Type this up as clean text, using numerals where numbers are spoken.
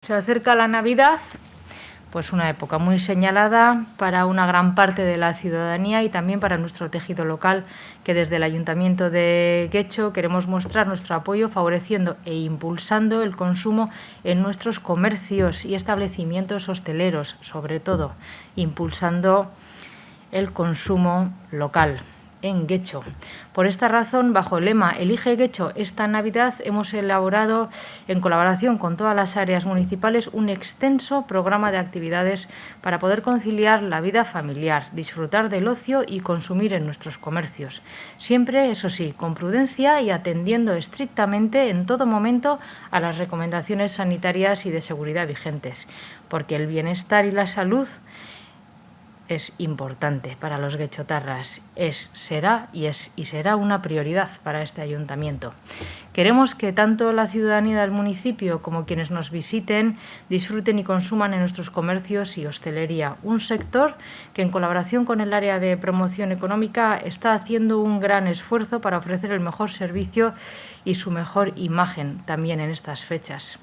Se acerca la Navidad, pues una época muy señalada para una gran parte de la ciudadanía y también para nuestro tejido local, que desde el Ayuntamiento de Guecho queremos mostrar nuestro apoyo favoreciendo e impulsando el consumo en nuestros comercios y establecimientos hosteleros, sobre todo impulsando el consumo local en Guecho. Por esta razón, bajo el lema Elige Guecho esta Navidad, hemos elaborado, en colaboración con todas las áreas municipales, un extenso programa de actividades para poder conciliar la vida familiar, disfrutar del ocio y consumir en nuestros comercios. Siempre, eso sí, con prudencia y atendiendo estrictamente en todo momento a las recomendaciones sanitarias y de seguridad vigentes, porque el bienestar y la salud es importante para los guechotarras, será una prioridad para este ayuntamiento. Queremos que tanto la ciudadanía del municipio como quienes nos visiten disfruten y consuman en nuestros comercios y hostelería, un sector que en colaboración con el área de promoción económica está haciendo un gran esfuerzo para ofrecer el mejor servicio y su mejor imagen también en estas fechas.